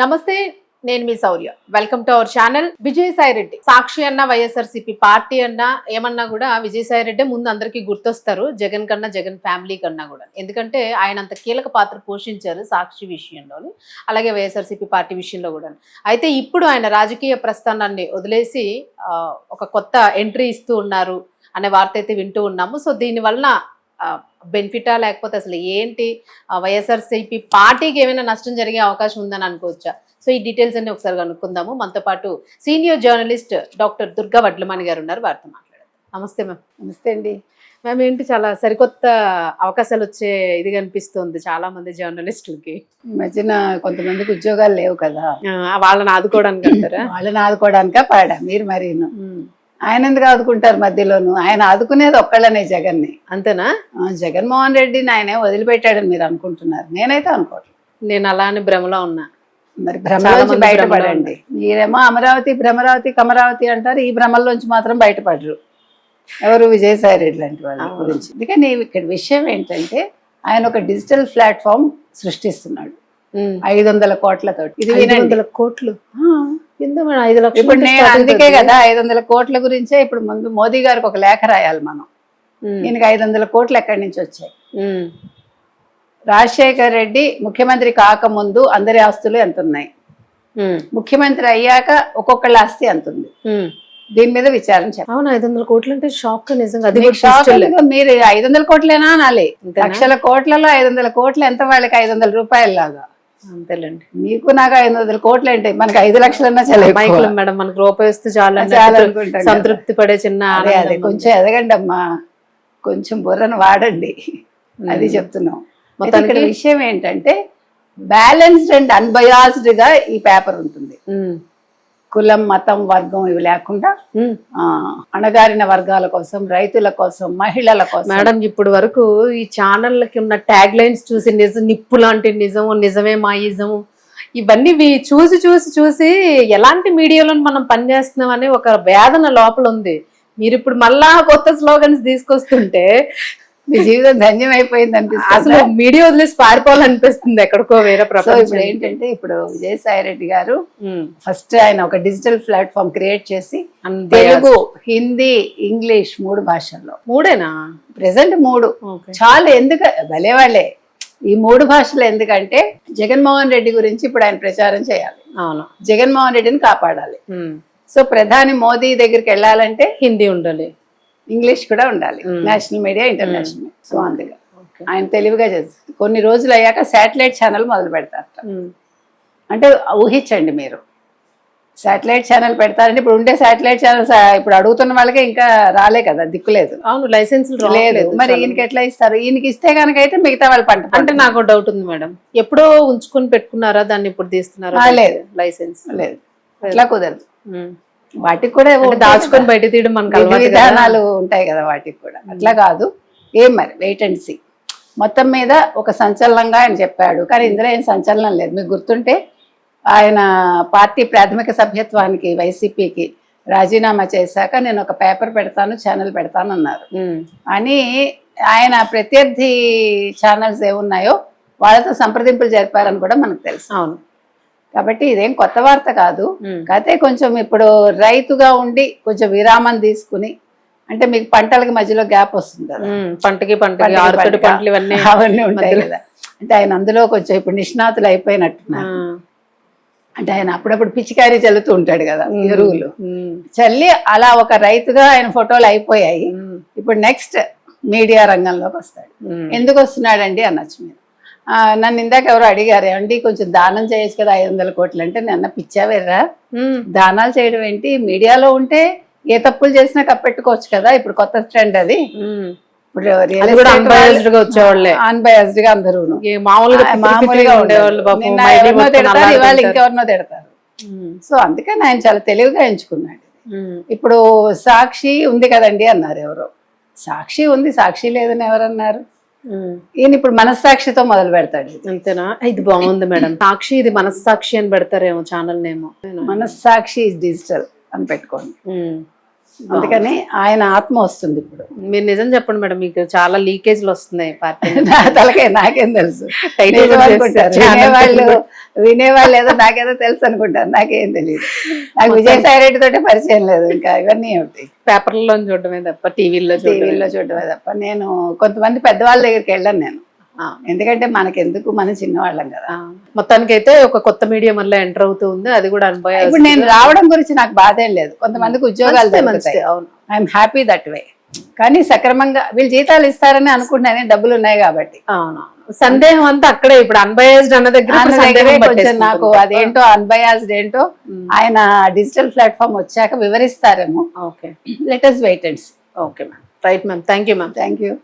నమస్తే, నేను మీ Shaurya. Welcome to our channel. Vijayasai Reddy Sakshi అన్న వైఎస్ఆర్సీపీ పార్టీ అన్న ఏమన్నా కూడా విజయసాయి రెడ్డి ముందు అందరికీ గుర్తొస్తారు, జగన్ కన్నా, జగన్ ఫ్యామిలీ కన్నా కూడా. ఎందుకంటే ఆయన అంత కీలక పాత్ర పోషించారు సాక్షి విషయంలోని, అలాగే వైఎస్ఆర్సీపీ పార్టీ విషయంలో కూడా. అయితే ఇప్పుడు ఆయన రాజకీయ ప్రస్థానాన్ని వదిలేసి ఒక కొత్త ఎంట్రీ ఇస్తూ ఉన్నారు అనే వార్త అయితే వింటూ ఉన్నాము. సో దీనివల్ల బెనిఫిటా లేకపోతే అసలు ఏంటి, వైఎస్ఆర్సీపీ పార్టీకి ఏమైనా నష్టం జరిగే అవకాశం ఉందని అనుకోవచ్చా? సో ఈ డీటెయిల్స్ అన్ని ఒకసారి కనుక్కుందాము. మనతో పాటు senior journalist doctor Durga Vadlamani గారు ఉన్నారు, వారితో మాట్లాడదాం. నమస్తే మ్యామ్. నమస్తే అండి మ్యామ్. ఏంటి చాలా సరికొత్త అవకాశాలు వచ్చే ఇది కనిపిస్తుంది చాలా మంది జర్నలిస్టులకి. ఈ మధ్యన కొంతమందికి ఉద్యోగాలు లేవు కదా, వాళ్ళని ఆదుకోవడానికి అంటారా? వాళ్ళని ఆదుకోవడానిక పాడా మీరు మరి ఆయన ఎందుకు ఆదుకుంటారు మధ్యలోను? ఆయన ఆదుకునేది ఒక్కళ్ళనే, జగన్ని. అంతేనా? జగన్మోహన్ రెడ్డిని ఆయనే వదిలిపెట్టాడని మీరు అనుకుంటున్నారు, నేనైతే అనుకోవట్లేదు. నేను అలానే భ్రమలో ఉన్నా. మరి భ్రమలోంచి బయటపడండి. మీరేమో అమరావతి, భ్రమరావతి, కమరావతి అంటారు, ఈ భ్రమల్లోంచి మాత్రం బయటపడరు ఎవరు? విజయసాయి రెడ్డి లాంటి వాళ్ళ గురించి. అందుకని ఇక్కడ విషయం ఏంటంటే, ఆయన ఒక డిజిటల్ ప్లాట్ఫామ్ సృష్టిస్తున్నాడు 500 కోట్లతోటి. ఇది 500 కోట్లు ఇప్పుడు నేను అందుకే కదా 500 కోట్ల గురించే ఇప్పుడు ముందు మోదీ గారికి ఒక లేఖ రాయాలి మనం. ఈయనకి 500 కోట్లు ఎక్కడి నుంచి వచ్చాయి? రాజశేఖర్ రెడ్డి ముఖ్యమంత్రి కాకముందు అందరి ఆస్తులు ఎంత ఉన్నాయి, ముఖ్యమంత్రి అయ్యాక ఒక్కొక్కళ్ళ ఆస్తి ఎంత ఉంది, దీని మీద విచారణ చెప్పాలి. అవును, 500 కోట్లు అంటే షాక్. నిజంగా మీరు 500 కోట్లేనా అనాలి. లక్షల కోట్లలో 500 కోట్లు ఎంత? వాళ్ళకి 500 రూపాయలు లాగా. అంతేలేండి. మీకు నాకు 500 కోట్లు ఏంటి, మనకి 5 లక్షలన్నా మేడం, మనకు రూపాయి వస్తే చాలా సంతృప్తి పడే చిన్న. అదే కొంచెం ఎదగండి అమ్మా, కొంచెం బుర్రను వాడండి, అది చెప్తున్నాం. ఇక్కడ విషయం ఏంటంటే, బ్యాలెన్స్డ్ అండ్ అన్బయాస్డ్ గా ఈ పేపర్ ఉంటుంది. కులం, మతం, వర్గం ఇవి లేకుండా అణగారిన వర్గాల కోసం, రైతుల కోసం, మహిళల కోసం. మేడం, ఇప్పుడు వరకు ఈ ఛానళ్ళకి ఉన్న ట్యాగ్ లైన్స్ చూసి నిప్పు లాంటి నిజము, నిజమే మాయిజము, ఇవన్నీ చూసి చూసి చూసి ఎలాంటి మీడియాలో మనం పనిచేస్తున్నాం అనే ఒక వేదన లోపల ఉంది. మీరు ఇప్పుడు మళ్ళా కొత్త స్లోగన్స్ తీసుకొస్తుంటే మీ జీవితం ధన్యం అయిపోయింది అనిపిస్తుంది. అసలు మీడియా వదిలేసి పారిపోవాలనిపిస్తుంది ఎక్కడికో వేరే ప్రపంచం. ఇప్పుడు ఏంటంటే, ఇప్పుడు విజయసాయి రెడ్డి గారు ఫస్ట్ ఆయన ఒక డిజిటల్ ప్లాట్ఫామ్ క్రియేట్ చేసి తెలుగు, హిందీ, ఇంగ్లీష్ 3 భాషల్లో. 3ఏనా? ప్రెసెంట్ 3 చాలా. ఎందుకు భలే వాళ్ళే ఈ 3 భాషలు? ఎందుకంటే జగన్మోహన్ రెడ్డి గురించి ఇప్పుడు ఆయన ప్రచారం చేయాలి. అవును, జగన్మోహన్ రెడ్డిని కాపాడాలి. సో ప్రధాని మోదీ దగ్గరికి వెళ్ళాలంటే హిందీ ఉండాలి, ఇంగ్లీష్ కూడా ఉండాలి, నేషనల్ మీడియా, ఇంటర్నేషనల్. సో అందుకే ఆయన తెలివిగా చేస్తారు. కొన్ని రోజులు అయ్యాక శాటిలైట్ ఛానల్ మొదలు పెడతారట. అంటే ఊహించండి మీరు, శాటిలైట్ ఛానల్ పెడతారంటే ఇప్పుడు ఉండే శాటిలైట్ ఛానల్స్ ఇప్పుడు అడుగుతున్న వాళ్ళకే ఇంకా రాలే కదా, దిక్కులేదు. అవును, లైసెన్స్ లేదు. మరి ఈయనకి ఎట్లా ఇస్తారు? ఈయనకి ఇస్తే కనుక అయితే మిగతా వాళ్ళు పంట. అంటే నాకు డౌట్ ఉంది మేడం, ఎప్పుడో ఉంచుకొని పెట్టుకున్నారా దాన్ని, ఇప్పుడు తీస్తున్నారా? లేదు, లైసెన్స్ లేదు, అట్లా కుదరదు. వాటికి కూడా దాచుకొని బయట తీయడం మనకు విధానాలు ఉంటాయి కదా, వాటికి కూడా అట్లా కాదు. ఏం మరి వెయిట్ అండ్ సీ. మొత్తం మీద ఒక సంచలనంగా ఆయన చెప్పాడు, కానీ ఇందులో ఏం సంచలనం లేదు. మీకు గుర్తుంటే ఆయన పార్టీ ప్రాథమిక సభ్యత్వానికి వైసీపీకి రాజీనామా చేశాక నేను ఒక పేపర్ పెడతాను, ఛానల్ పెడతాను అన్నారు. అని ఆయన ప్రత్యర్థి ఛానల్స్ ఏమున్నాయో వాళ్ళతో సంప్రదింపులు జరిపారని కూడా మనకు తెలుసు. అవును, కాబట్టి ఇదేం కొత్త వార్త కాదు. కాకపోతే కొంచెం ఇప్పుడు రైతుగా ఉండి కొంచెం విరామం తీసుకుని, అంటే మీకు పంటలకి మధ్యలో గ్యాప్ వస్తుంది కదా, పంటకి అవన్నీ ఉంటాయి కదా. అంటే ఆయన అందులో కొంచెం ఇప్పుడు నిష్ణాతులు అయిపోయినట్టున్నారు. అంటే ఆయన అప్పుడప్పుడు పిచికారీ చల్లుతూ ఉంటాడు కదా, ఎరువులు చల్లి. అలా ఒక రైతుగా ఆయన ఫోటోలు అయిపోయాయి. ఇప్పుడు నెక్స్ట్ మీడియా రంగంలోకి వస్తాడు. ఎందుకు వస్తున్నాడండి అనొచ్చు మీరు. నన్ను ఇందాక ఎవరు అడిగారు, ఏమండి కొంచెం దానం చేయొచ్చు కదా 500 కోట్లు అంటే, నేను పిచ్చావేర్రా, దానాలు చేయడం ఏంటి? మీడియాలో ఉంటే ఏ తప్పులు చేసినా కప్పెట్టుకోవచ్చు కదా. ఇప్పుడు కొత్త ట్రెండ్ అది. ఇప్పుడు అన్బయాస్డ్ గా అందరూ మామూలుగా ఉండేవాళ్ళు, ఇవాళ ఇంకెవరినో తిడతారు. సో అందుకని ఆయన చాలా తెలివిగా ఎంచుకున్నాడు. ఇప్పుడు సాక్షి ఉంది కదండి అన్నారు ఎవరో. సాక్షి ఉంది, సాక్షి లేదని ఎవరన్నారు? ఈయన ఇప్పుడు మనస్సాక్షితో మొదలు పెడతాడు. అంతేనా? ఇది బాగుంది మేడం. సాక్షి, ఇది మనస్సాక్షి అని పెడతారేమో ఛానల్ నేమో. మనస్సాక్షి డిజిటల్ అని పెట్టుకోండి. అందుకని ఆయన ఆత్మ వస్తుంది ఇప్పుడు. మీరు నిజం చెప్పండి మేడం, మీకు చాలా లీకేజ్లు వస్తున్నాయి పార్టీ నా తలకే నాకేం తెలుసు, Title నిజం కూడా అనుకుంటారు. చేస్తారు. వినేవాళ్ళు ఏదో నాకేదో తెలుసు అనుకుంటారు, నాకేం తెలియదు. నాకు విజయసాయి రెడ్డి తోటి పరిచయం లేదు, ఇంకా ఇవన్నీ ఏమిటి పేపర్లలో చూడటమే తప్ప టీవీలో చూడటమే తప్ప. నేను కొంతమంది పెద్దవాళ్ళ దగ్గరికి వెళ్ళాను నేను, ఎందుకంటే మనకెందుకు, మనం చిన్నవాళ్ళం కదా. మొత్తానికి అయితే ఒక కొత్త మీడియం వల్ల ఎంటర్ అవుతూ ఉంది, అది కూడా అనుభవం. ఇప్పుడు నేను రావడం గురించి నాకు బాధ ఏం లేదు, కొంతమందికి ఉద్యోగాలు దొరుకుతాయి, అవును, ఐఎమ్ హ్యాపీ దట్ వే. కానీ సక్రమంగా వీళ్ళు జీతాలు ఇస్తారని అనుకుంటున్నానే, డబ్బులు ఉన్నాయి కాబట్టి. అవును, సందేహం అంతా అక్కడే. ఇప్పుడు అన్బయాస్డ్ అన్న దగ్గర కొంచెం నాకు అదేంటో అన్బయాస్డ్ ఏంటో ఆయన డిజిటల్ ప్లాట్ఫామ్ వచ్చాక వివరిస్తారేమో. Okay, let us wait and see. Okay ma'am, right ma'am, thank you ma'am. Thank you.